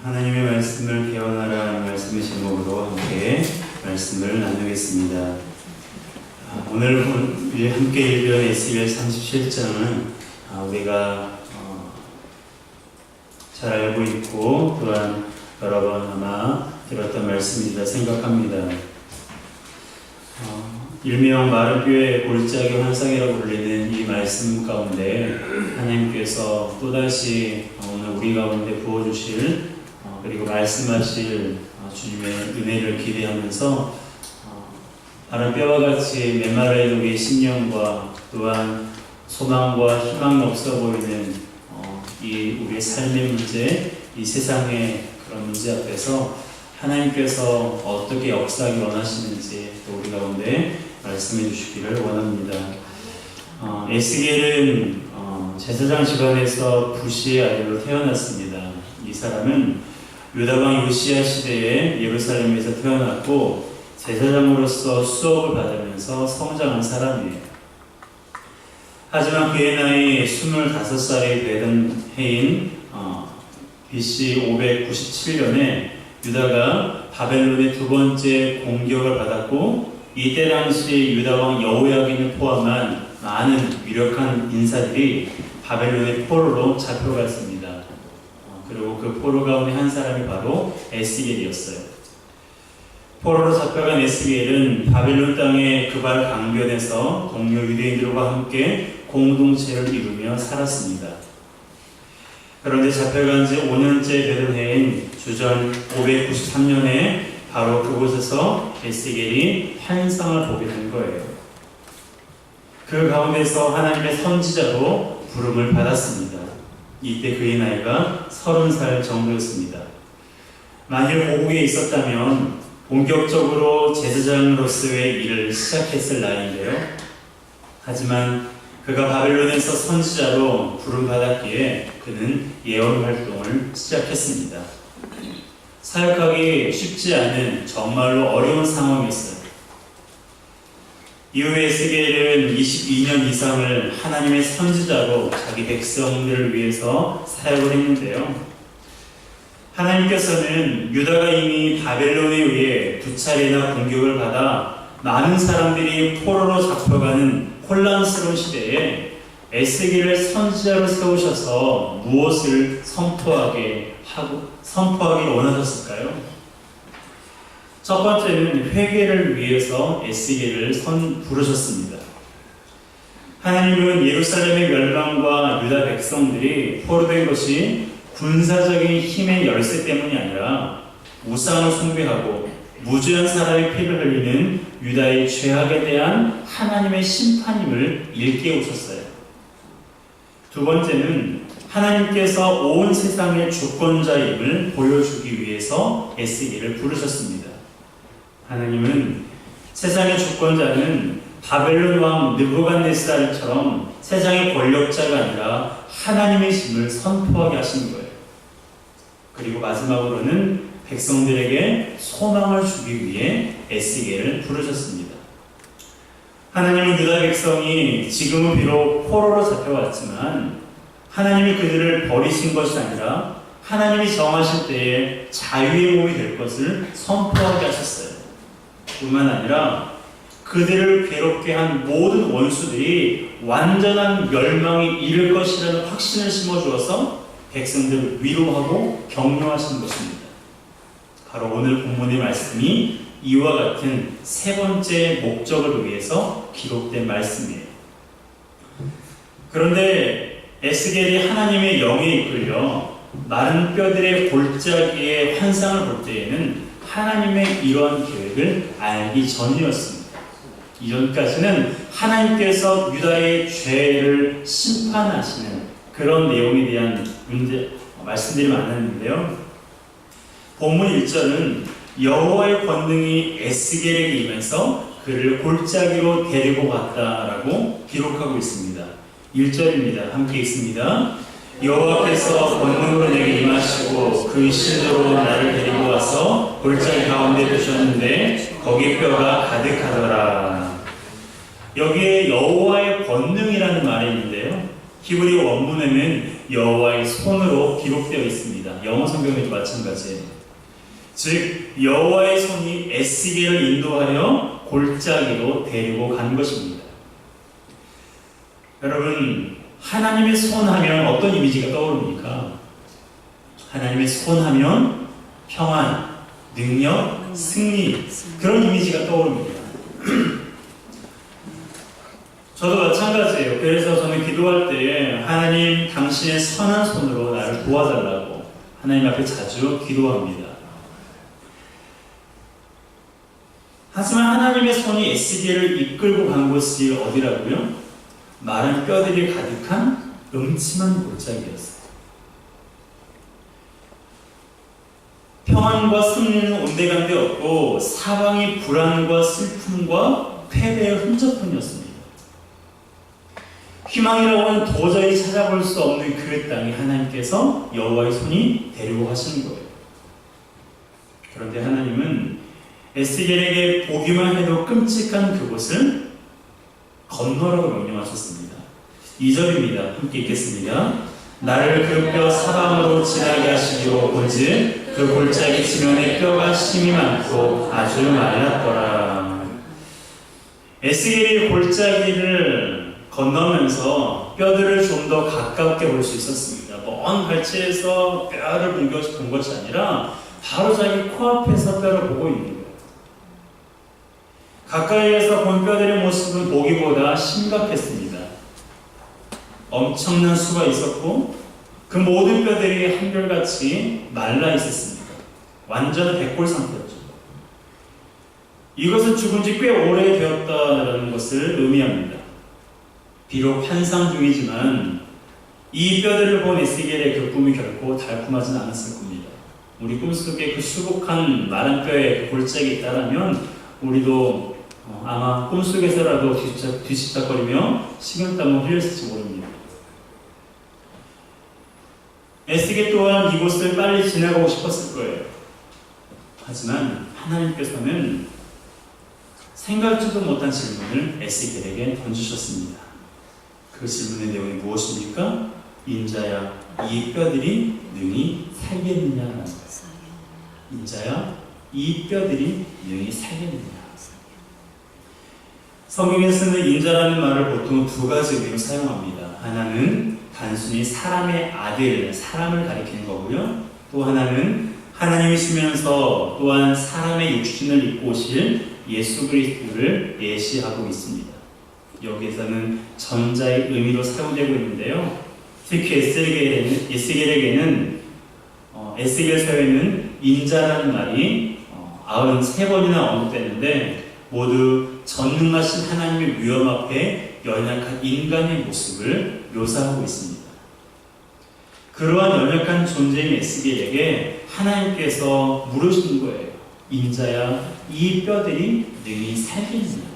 하나님의 말씀을 배워나라 말씀의 제목으로 함께 말씀을 나누겠습니다. 오늘 함께 읽은 에스겔 37장은 우리가 잘 알고 있고 또한 여러 번 아마 들었던 말씀이라 생각합니다. 일명 마른 뼈의 골짜기 환상이라고 불리는 이 말씀 가운데 하나님께서 또다시 오늘 우리 가운데 부어주실 그리고 말씀하실 주님의 은혜를 기대하면서 마른 뼈와 같이 메마라 있는 우리의 심령과 또한 소망과 희망이 없어 보이는 이 우리의 삶의 문제, 이 세상의 그런 문제 앞에서 하나님께서 어떻게 역사하기 원하시는지 또 우리 가운데 말씀해 주시기를 원합니다. 에스겔은 제사장 집안에서 부시의 아들로 태어났습니다. 이 사람은 유다왕 요시야 시대에 예루살렘에서 태어났고 제사장으로서 수업을 받으면서 성장한 사람이에요. 하지만 그의 나이 25살이 되던 해인 BC 597년에 유다가 바벨론의 두 번째 공격을 받았고 이때 당시 유다왕 여호야긴을 포함한 많은 유력한 인사들이 바벨론의 포로로 잡혀갔습니다. 그리고 그 포로 가운데 한 사람이 바로 에스겔이었어요. 포로로 잡혀간 에스겔은 바벨론 땅의 그발 강변에서 동료 유대인들과 함께 공동체를 이루며 살았습니다. 그런데 잡혀간 지 5년째 되던 해인 주전 593년에 바로 그곳에서 에스겔이 환상을 보게 된 거예요. 그 가운데서 하나님의 선지자로 부름을 받았습니다. 이때 그의 나이가 30살 정도였습니다. 만일 고국에 있었다면 본격적으로 제사장으로서의 일을 시작했을 나이인데요. 하지만 그가 바벨론에서 선지자로 부름받았기에 그는 예언 활동을 시작했습니다. 사역하기 쉽지 않은 정말로 어려운 상황이었어요. 이후 에스겔은 22년 이상을 하나님의 선지자로 자기 백성들을 위해서 사역을 했는데요. 하나님께서는 유다가 이미 바벨론에 의해 2차례나 공격을 받아 많은 사람들이 포로로 잡혀가는 혼란스러운 시대에 에스겔을 선지자로 세우셔서 무엇을 선포하기를 원하셨을까요? 첫 번째는 회개를 위해서 에스겔을 부르셨습니다. 하나님은 예루살렘의 멸망과 유다 백성들이 포로된 것이 군사적인 힘의 열세 때문이 아니라 우상을 숭배하고 무죄한 사람의 피를 흘리는 유다의 죄악에 대한 하나님의 심판임을 일깨우셨어요. 두 번째는 하나님께서 온 세상의 주권자임을 보여주기 위해서 에스겔을 부르셨습니다. 하나님은 세상의 주권자는 바벨론 왕 느부갓네살처럼 세상의 권력자가 아니라 하나님의 힘을 선포하게 하신 거예요. 그리고 마지막으로는 백성들에게 소망을 주기 위해 에스겔을 부르셨습니다. 하나님은 유다 백성이 지금은 비록 포로로 잡혀왔지만 하나님이 그들을 버리신 것이 아니라 하나님이 정하실 때에 자유의 몸이 될 것을 선포하게 하셨어요. 뿐만 아니라 그들을 괴롭게 한 모든 원수들이 완전한 멸망이 이를 것이라는 확신을 심어주어서 백성들을 위로하고 격려하신 것입니다. 바로 오늘 본문의 말씀이 이와 같은 세 번째 목적을 위해서 기록된 말씀이에요. 그런데 에스겔이 하나님의 영에 이끌려 마른 뼈들의 골짜기의 환상을 볼 때에는 하나님의 이러한 계획을 알기 전이었습니다. 이전까지는 하나님께서 유다의 죄를 심판하시는 그런 내용에 대한 말씀들이 많았는데요. 본문 1절은 여호와의 권능이 에스겔에게 임해서 그를 골짜기로 데리고 갔다라고 기록하고 있습니다. 1절입니다. 함께 읽습니다. 여호와께서 권능으로 내게 임하시고 그 신으로 나를 데리고 와서 골짜기 가운데 두셨는데 거기 뼈가 가득하더라. 여기에 여호와의 권능이라는 말이 있는데요. 히브리 원문에는 여호와의 손으로 기록되어 있습니다. 영어 성경에도 마찬가지예요. 즉 여호와의 손이 에스겔을 인도하여 골짜기로 데리고 간 것입니다. 여러분, 하나님의 손 하면 어떤 이미지가 떠오릅니까? 하나님의 손 하면 평안, 능력, 승리, 그런 이미지가 떠오릅니다. 저도 마찬가지예요. 그래서 저는 기도할 때 하나님 당신의 선한 손으로 나를 도와달라고 하나님 앞에 자주 기도합니다. 하지만 하나님의 손이 에스겔을 이끌고 간 곳이 어디라고요? 마른 뼈들이 가득한 음침한 골짜기였어요. 평안과 승리는 온데간데 없고 사방이 불안과 슬픔과 패배의 흔적뿐이었습니다. 희망이라고 하는 도저히 찾아볼 수 없는 그 땅에 하나님께서 여호와의 손이 데리고 가시는 거예요. 그런데 하나님은 에스겔에게 보기만 해도 끔찍한 그곳을 건너라고 명령하셨습니다. 2절입니다. 함께 읽겠습니다. 나를 그 뼈 사방으로 지나게 하시기로 본즉 그 골짜기 지면에 뼈가 심이 많고 아주 말랐더라. 에스겔이 골짜기를 건너면서 뼈들을 좀 더 가깝게 볼 수 있었습니다. 먼 발치에서 뼈를 본 것이 아니라 바로 자기 코앞에서 뼈를 보고 있는 거예요. 가까이에서 본 뼈들의 모습은 보기보다 심각했습니다. 엄청난 수가 있었고 그 모든 뼈들이 한결같이 말라 있었습니다. 완전한 백골 상태였죠. 이것은 죽은 지 꽤 오래되었다는 것을 의미합니다. 비록 환상 중이지만 이 뼈들을 본 에스겔의 그 꿈이 결코 달콤하진 않았을 겁니다. 우리 꿈속에 그 수북한 마른 뼈에 그 골짜기 있다라면 우리도 아마 꿈속에서라도 뒤집작거리며 식은땀을 흘렸을지 모릅니다. 에스겔 또한 이곳을 빨리 지나가고 싶었을 거예요. 하지만 하나님께서는 생각지도 못한 질문을 에스겔에게 던지셨습니다. 그 질문의 내용이 무엇입니까? 인자야, 이 뼈들이 능히 살겠느냐라는 거예요. 인자야, 이 뼈들이 능히 살겠느냐. 성경에 쓰는 인자라는 말을 보통 두 가지 의미로 사용합니다. 하나는 단순히 사람의 아들, 사람을 가리키는 거고요. 또 하나는 하나님이시면서 또한 사람의 육신을 입고 오실 예수 그리스도를 예시하고 있습니다. 여기에서는 전자의 의미로 사용되고 있는데요. 특히 에스겔에게는 에스겔서에는 인자라는 말이 93번이나 언급되는데 모두 전능하신 하나님의 위엄 앞에 연약한 인간의 모습을 묘사하고 있습니다. 그러한 연약한 존재인 에스겔에게 하나님께서 물으시는 거예요. 인자야, 이 뼈들이 능히 살겠느냐?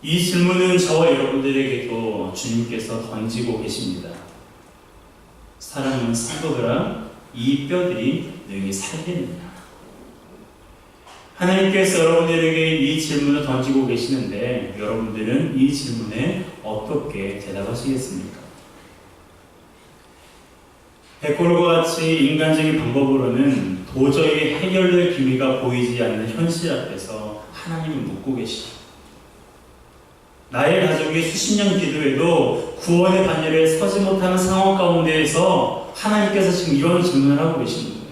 이 질문은 저와 여러분들에게도 주님께서 던지고 계십니다. 사랑하는 성도들아, 이 뼈들이 능히 살겠느냐? 하나님께서 여러분들에게 이 질문을 던지고 계시는데 여러분들은 이 질문에 어떻게 대답하시겠습니까? 백골과 같이 인간적인 방법으로는 도저히 해결될 기미가 보이지 않는 현실 앞에서 하나님을 묻고 계시죠. 나의 가족이 수십 년 기도해도 구원의 반열에 서지 못하는 상황 가운데에서 하나님께서 지금 이런 질문을 하고 계시는 거예요.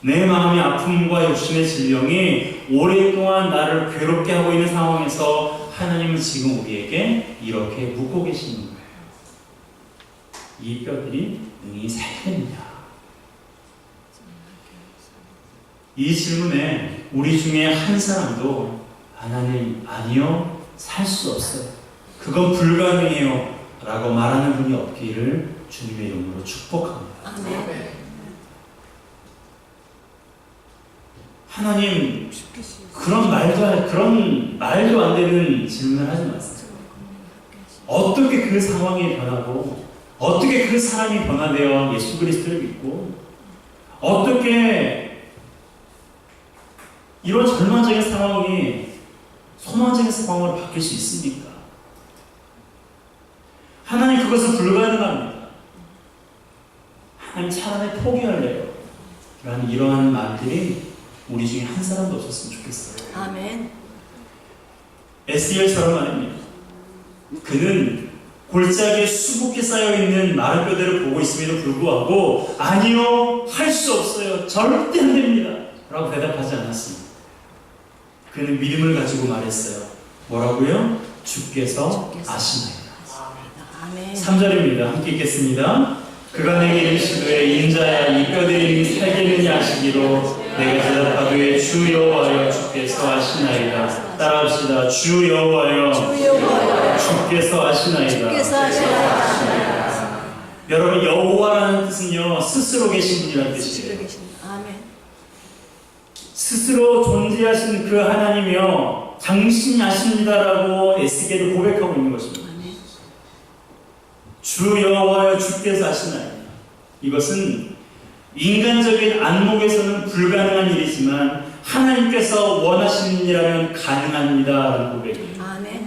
내 마음의 아픔과 육신의 질병이 오랫동안 나를 괴롭게 하고 있는 상황에서 하나님은 지금 우리에게 이렇게 묻고 계시는 거예요. 이 뼈들이 능히 살겠느냐? 이 질문에 우리 중에 한 사람도 하나님, 아니요, 살 수 없어요. 그건 불가능해요. 라고 말하는 분이 없기를 주님의 이름으로 축복합니다. 하나님, 그런 말도 안 되는 질문을 하지 마세요. 어떻게 그 상황이 변하고, 어떻게 그 사람이 변화되어 예수 그리스도를 믿고, 어떻게 이런 절망적인 상황이 소망적인 상황으로 바뀔 수 있습니까? 하나님 그것은 불가능합니다. 하나님 차라리 포기할래요. 라는 이러한 말들이 우리 중에 한 사람도 없었으면 좋겠어요. 아멘. 에스겔처럼 말입니다. 그는 골짜기에 수북히 쌓여있는 마른 뼈대를 보고 있음에도 불구하고 아니요, 할 수 없어요, 절대 안 됩니다 라고 대답하지 않았습니다. 그는 믿음을 가지고 말했어요. 뭐라고요? 주께서 아시나이다. 아멘. 3절입니다. 함께 읽겠습니다. 그가 내게 이르시되 인자야 이 뼈들이 살겠느냐 하시기로 내가 대답하되 주 여호와여 주께서 아시나이다. 따라합시다. 주 여호와여 주께서 아시나이다. 여러분, 여호와라는 뜻은요, 스스로 계신 분이라는 뜻이에요. 아멘. 스스로 존재하신 그 하나님이여 당신이 아십니다라고 에스겔을 고백하고 있는 것입니다. 주 여호와여 주께서 아시나이다. 이것은 인간적인 안목에서는 불가능한 일이지만 하나님께서 원하시는 일이라면 가능합니다라는 고백이에요. 아멘.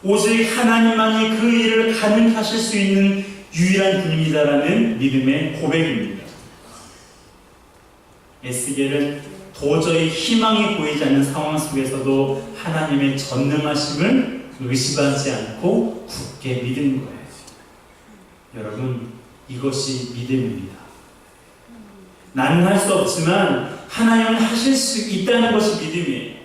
오직 하나님만이 그 일을 가능하실 수 있는 유일한 분입니다라는 믿음의 고백입니다. 에스겔은 도저히 희망이 보이지 않는 상황 속에서도 하나님의 전능하심을 의심하지 않고 굳게 믿는 거예요. 여러분, 이것이 믿음입니다. 나는 할 수 없지만 하나님은 하실 수 있다는 것이 믿음이에요.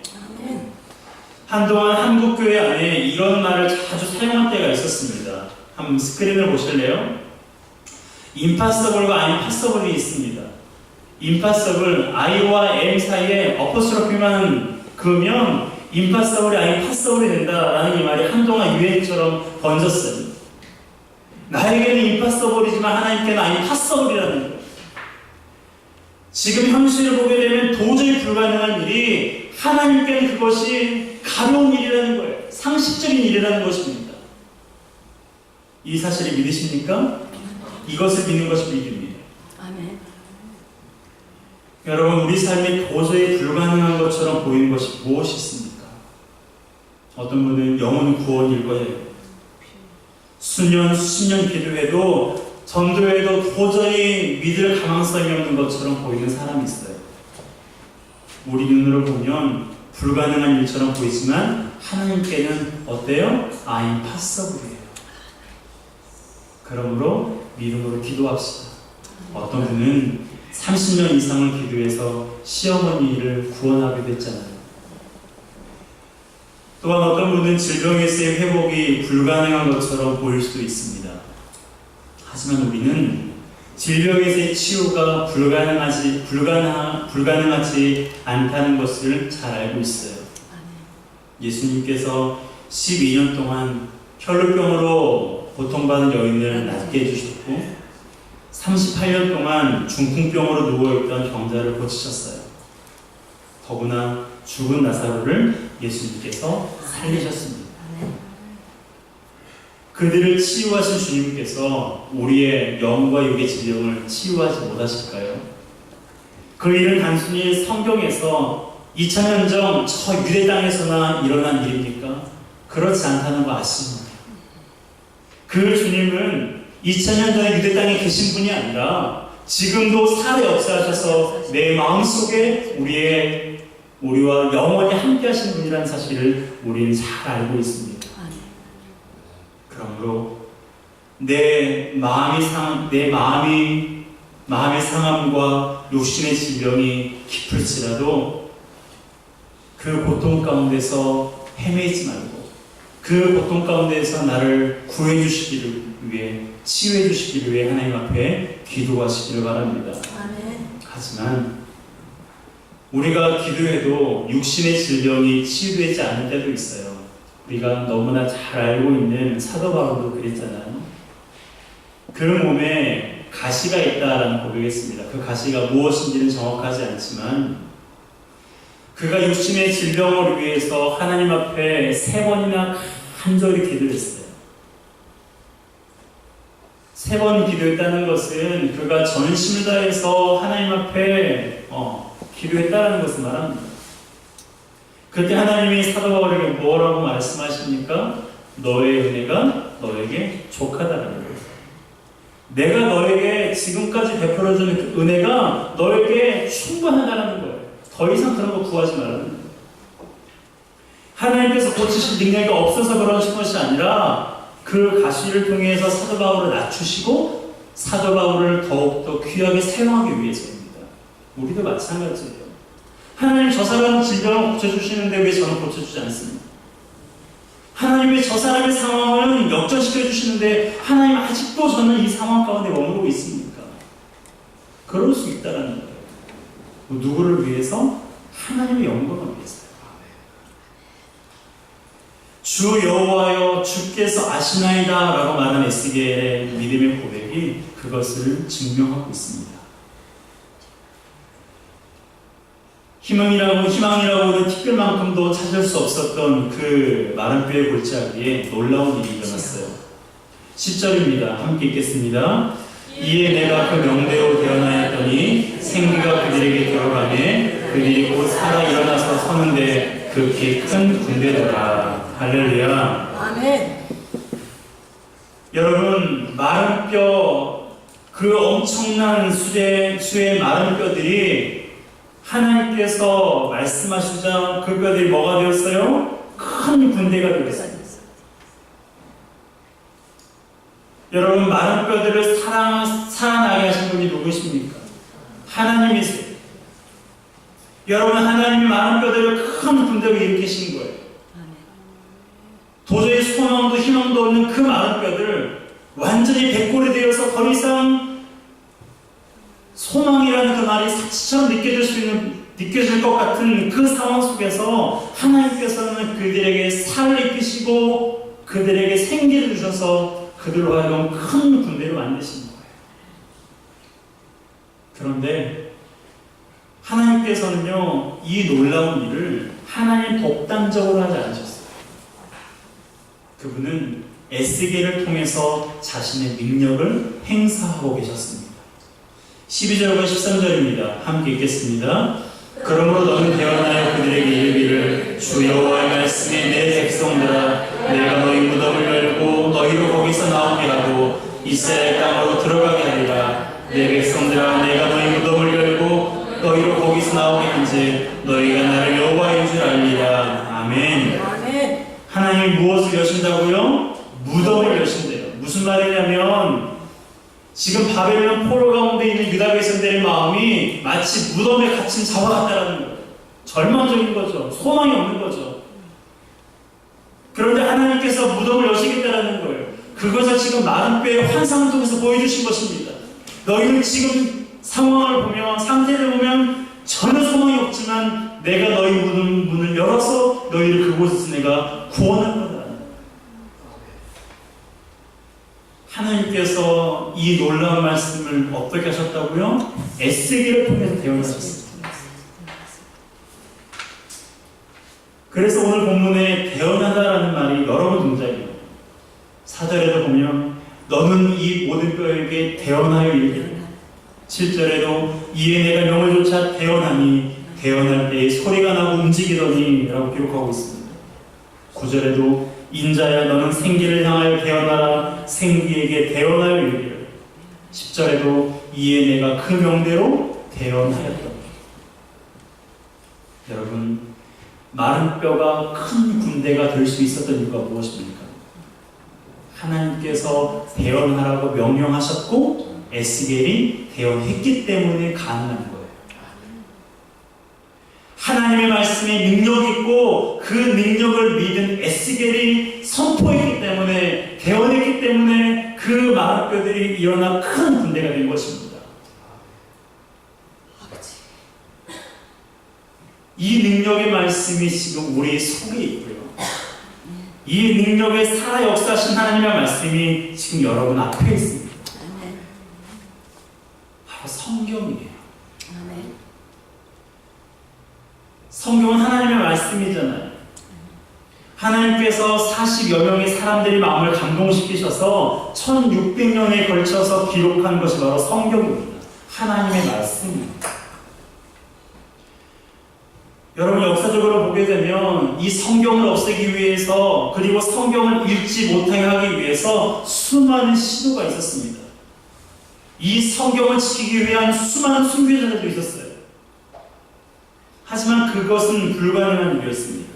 한동안 한국교회 안에 이런 말을 자주 사용할 때가 있었습니다. 한번 스크린을 보실래요? 임파서블과 아임파서블이 있습니다. 임파서블, I와 M 사이에 어퍼스트로피만 그으면 임파서블이 아임파서블이 된다라는 이 말이 한동안 유행처럼 번졌어요. 나에게는 임파서블이지만 하나님께는 아임파서블이라는 거예요. 지금 현실을 보게 되면 도저히 불가능한 일이 하나님께는 그것이 가벼운 일이라는 거예요. 상식적인 일이라는 것입니다. 이 사실을 믿으십니까? 이것을 믿는 것이 믿음입니다. 아멘. 여러분, 우리 삶이 도저히 불가능한 것처럼 보이는 것이 무엇이 있습니까? 어떤 분은 영혼 구원일 거예요. 수년, 수십 년 기도해도 전도해도 도저히 믿을 가망성이 없는 것처럼 보이는 사람이 있어요. 우리 눈으로 보면 불가능한 일처럼 보이지만 하나님께는 어때요? impossible이에요. 그러므로 믿음으로 기도합시다. 어떤 분은 30년 이상을 기도해서 시어머니를 구원하게 됐잖아요. 또한 어떤 분은 질병에서의 회복이 불가능한 것처럼 보일 수도 있습니다. 하지만 우리는 질병에서의 치유가 불가능하지 않다는 것을 잘 알고 있어요. 예수님께서 12년 동안 혈루병으로 고통받은 여인을 낫게 해주셨고 38년 동안 중풍병으로 누워있던 병자를 고치셨어요. 더구나 죽은 나사로를 예수님께서 살리셨습니다. 그들을 치유하신 주님께서 우리의 영과 육의 질병을 치유하지 못하실까요? 그 일은 단순히 성경에서 2000년 전 저 유대 땅에서나 일어난 일입니까? 그렇지 않다는 거 아십니까? 그 주님은 2000년 전에 유대 땅에 계신 분이 아니라 지금도 살아 역사하셔서 내 마음속에 우리와 영원히 함께 하신 분이라는 사실을 우리는 잘 알고 있습니다. 그러므로 내 마음의 상함과 육신의 질병이 깊을지라도 그 고통 가운데서 헤매지 말고 그 고통 가운데서 나를 구해 주시기를 위해 치유해 주시기를 위해 하나님 앞에 기도하시기를 바랍니다. 하지만 우리가 기도해도 육신의 질병이 치유되지 않을 때도 있어요. 우리가 너무나 잘 알고 있는 사도 바울도 그랬잖아요. 그 몸에 가시가 있다라는 고백했습니다. 그 가시가 무엇인지는 정확하지 않지만 그가 육신의 질병을 위해서 하나님 앞에 3번이나 간절히 기도했어요. 3번 기도했다는 것은 그가 전심을 다해서 하나님 앞에 기도했다는 것을 말합니다. 그때 하나님이 사도 바울에게 뭐라고 말씀하십니까? 너의 은혜가 너에게 족하다는 거예요. 내가 너에게 지금까지 베풀어주는 그 은혜가 너에게 충분하다는 거예요. 더 이상 그런 거 구하지 말라는 거예요. 하나님께서 고치실 능력이 없어서 그러신 것이 아니라 그 가시를 통해서 사도 바울을 낮추시고 사도 바울을 더욱더 귀하게 사용하기 위해서입니다. 우리도 마찬가지예요. 하나님 저 사람 질병을 고쳐주시는데 왜 저는 고쳐주지 않습니까? 하나님 왜 저 사람의 상황을 역전시켜 주시는데 하나님 아직도 저는 이 상황 가운데 머무르고 있습니까? 그럴 수 있다는 거예요. 누구를 위해서? 하나님의 영광을 위해서요. 주 여호와여 주께서 아시나이다 라고 말한 에스겔의 믿음의 고백이 그것을 증명하고 있습니다. 희망이라고는 티끌만큼도 찾을 수 없었던 그 마른 뼈의 골짜기에 놀라운 일이 일어났어요. 10절입니다. 함께 읽겠습니다. 이에 내가 그 명대로 대언하였더니 생기가 그들에게 들어가매 그들이 곧 살아 일어나서 서는데 극히 큰 군대더라. 할렐루야. 아멘. 여러분 마른 뼈, 그 엄청난 수의 마른 뼈들이 하나님께서 말씀하시자 그 뼈들이 뭐가 되었어요? 큰 군대가 되었어요. 여러분 마른 뼈들을 살아나게 하신 분이 누구십니까? 하나님이세요. 여러분 하나님이 마른 뼈들을 큰 군대로 일으키신 거예요. 도저히 소망도 희망도 없는 그 마른 뼈들을 완전히 백골이 되어서 더 이상 소망이라는 그 말이 사치처럼 느껴질 것 같은 그 상황 속에서 하나님께서는 그들에게 살을 입히시고 그들에게 생기를 주셔서 그들로 하여금 큰 군대를 만드신 거예요. 그런데 하나님께서는요, 이 놀라운 일을 하나님 독단적으로 하지 않으셨어요. 그분은 에스겔을 통해서 자신의 능력을 행사하고 계셨습니다. 12절과 13절입니다. 함께 읽겠습니다. 그러므로 너는 대언하여 그들에게 이르기를 주 여호와의 말씀에 내 백성들아 내가 너희 무덤을 열고 너희를 거기서 나오게 하고 이스라엘 땅으로 들어가게 하리라. 내 백성들아 내가 너희 무덤을 열고 너희를 거기서 나오게 한즉 너희가 나를 여호와인 줄 알리라. 아멘. 아멘. 하나님이 무엇을 여신다고요? 무덤을 여신대요. 무슨 말이냐면 지금 바벨론 포로 가운데 있는 유다 백성들의 마음이 마치 무덤에 갇힌 자와 같다라는 거예요. 절망적인 거죠. 소망이 없는 거죠. 그런데 하나님께서 무덤을 여시겠다라는 거예요. 그것을 지금 마른 뼈의 환상을 통해서 보여주신 것입니다. 너희는 지금 상황을 보면, 상태를 보면 전혀 소망이 없지만 내가 너희 문을 열어서 너희를 그곳에서 내가 구원할 거다. 하나님께서 이 놀라운 말씀을 어떻게 하셨다고요? 에스겔을 통해서 대언하셨습니다. 그래서 오늘 본문에 대언하다라는 말이 여러 번 등장해요. 4절에도 보면 너는 이 모든 뼈에게 대언하여 이르기를 7절에도 이에 내가 명을 조차 대언하니 대언할 때에 소리가 나고 움직이더니 라고 기록하고 있습니다. 9절에도 인자야 너는 생기를 향하여 대언하라 생기에게 대언하여 이르기를 10절에도 이에 내가 그 명대로 대언하였다. 여러분 마른 뼈가 큰 군대가 될 수 있었던 이유가 무엇입니까? 하나님께서 대언하라고 명령하셨고 에스겔이 대언했기 때문에 가능한 거예요. 하나님의 말씀에 능력이 있고 그 능력을 믿은 에스겔이 선포했기 때문에 대언했기 때문에 그 마른 뼈들이 일어나 큰 군대가 된 것입니다. 이 능력의 말씀이 지금 우리 속에 있고요. 이 능력의 살아 역사하신 하나님의 말씀이 지금 여러분 앞에 있습니다. 바로 성경이에요. 성경은 하나님의 말씀이잖아요. 하나님께서 40여 명의 사람들이 마음을 감동시키셔서 1600년에 걸쳐서 기록한 것이 바로 성경입니다. 하나님의 말씀입니다. 여러분 역사적으로 보게 되면 이 성경을 없애기 위해서 그리고 성경을 읽지 못하게 하기 위해서 수많은 시도가 있었습니다. 이 성경을 지키기 위한 수많은 순교자들도 있었어요. 하지만 그것은 불가능한 일이었습니다.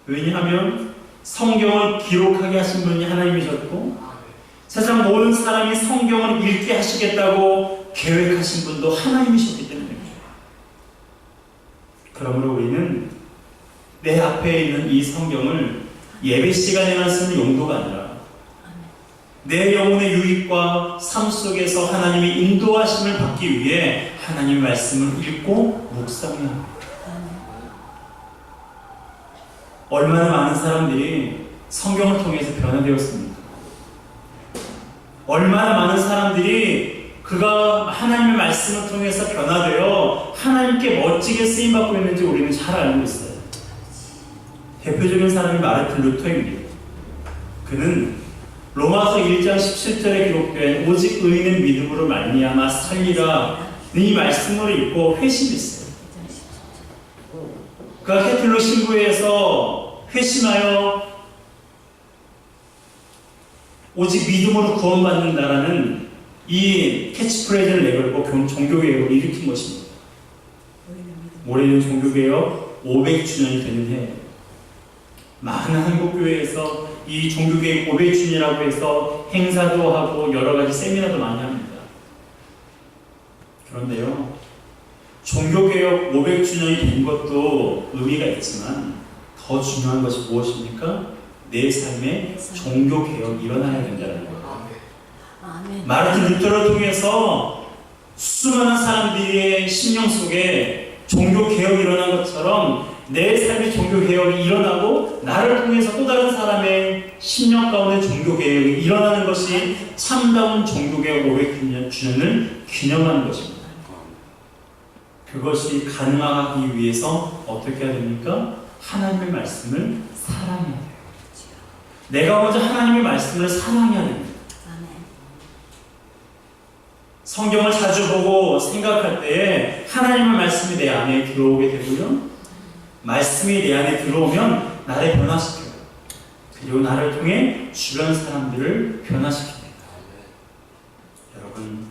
왜냐하면 성경을 기록하게 하신 분이 하나님이셨고 세상 모든 사람이 성경을 읽게 하시겠다고 계획하신 분도 하나님이셨기 때문입니다. 그러므로 우리는 내 앞에 있는 이 성경을 예배 시간에만 쓰는 용도가 아니라 내 영혼의 유익과 삶 속에서 하나님의 인도하심을 받기 위해 하나님의 말씀을 읽고 묵상해야 합니다. 얼마나 많은 사람들이 성경을 통해서 변화되었습니까? 얼마나 많은 사람들이 그가 하나님의 말씀을 통해서 변화되어 하나님께 멋지게 쓰임받고 있는지 우리는 잘 알고 있어요. 대표적인 사람이 마르틴 루터입니다. 그는 로마서 1장 17절에 기록된 오직 의인은 믿음으로 말미암아 살리라 이 말씀을 읽고 회심했어요. 그가 캐틀로 신부에서 회심하여 오직 믿음으로 구원받는다라는 이 캐치프레이즈를 내걸고 종교개혁을 일으킨 것입니다. 올해는 종교개혁 500주년이 되는 해. 많은 한국교회에서 이 종교개혁 500주년이라고 해서 행사도 하고 여러 가지 세미나도 많이 합니다. 그런데요, 종교개혁 500주년이 된 것도 의미가 있지만 더 중요한 것이 무엇입니까? 내 삶에 종교개혁이 일어나야 된다는 거예요. 마르틴 루터를 통해서 수많은 사람들의 심령 속에 종교개혁이 일어난 것처럼 내 삶의 종교개혁이 일어나고 나를 통해서 또 다른 사람의 심령 가운데 종교개혁이 일어나는 것이 참다운 종교개혁 500주년을 기념하는 것입니다. 그것이 가능하기 위해서 어떻게 해야 됩니까? 하나님의 말씀을 사랑해야 돼요. 내가 먼저 하나님의 말씀을 사랑해야 됩니다. 성경을 자주 보고 생각할 때에 하나님의 말씀이 내 안에 들어오게 되고요. 말씀이 내 안에 들어오면 나를 변화시켜요. 그리고 나를 통해 주변 사람들을 변화시킵니다. 여러분,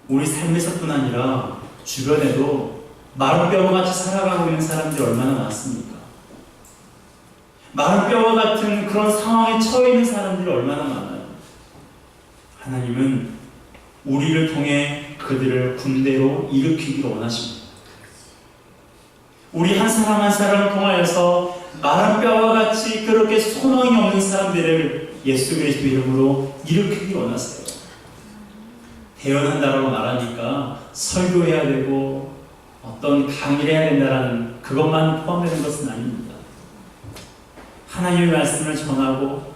우리 삶에서뿐 아니라 주변에도 마른 뼈와 같이 살아가고 있는 사람들이 얼마나 많습니까? 마른 뼈와 같은 그런 상황에 처해 있는 사람들이 얼마나 많아요. 하나님은 우리를 통해 그들을 군대로 일으키기를 원하십니다. 우리 한 사람 한 사람을 통하여서 마른 뼈와 같이 그렇게 소망이 없는 사람들을 예수 그리스도 이름으로 일으키기 원하세요. 대언한다라고 말하니까 설교해야 되고 어떤 강의를 해야 된다라는 그것만 포함되는 것은 아닙니다. 하나님의 말씀을 전하고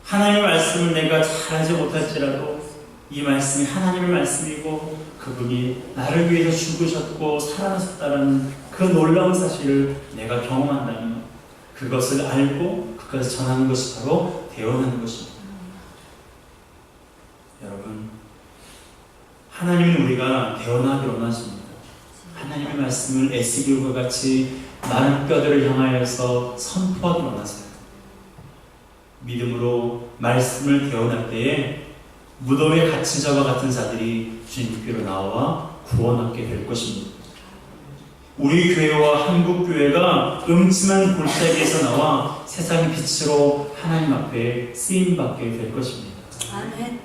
하나님의 말씀을 내가 잘하지 못할지라도 이 말씀이 하나님의 말씀이고 그분이 나를 위해서 죽으셨고 살아나셨다는 그 놀라운 사실을 내가 경험한다면 그것을 알고 그것을 전하는 것이 바로 대언하는 것입니다. 여러분, 하나님은 우리가 대언하기를 원하십니다. 하나님의 말씀을 에스겔과 같이 마른 뼈들을 향하여서 선포하기를 원하세요. 믿음으로 말씀을 대언할 때에 무덤에 갇힌 자와 같은 자들이 주님께로 나와 구원받게 될 것입니다. 우리 교회와 한국 교회가 음침한 골짜기에서 나와 세상의 빛으로 하나님 앞에 쓰임받게 될 것입니다. 아멘.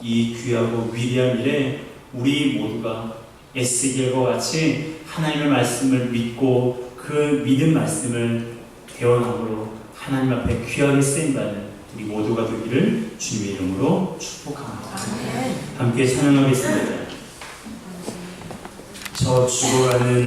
이 귀하고 위대한 일에 우리 모두가 에스겔과 같이 하나님의 말씀을 믿고 그 믿은 말씀을 대언함으로 하나님 앞에 귀하게 쓰임받는 우리 모두가 되기를 주님의 이름으로 축복합니다. 함께 찬양하겠습니다. 저 죽어가는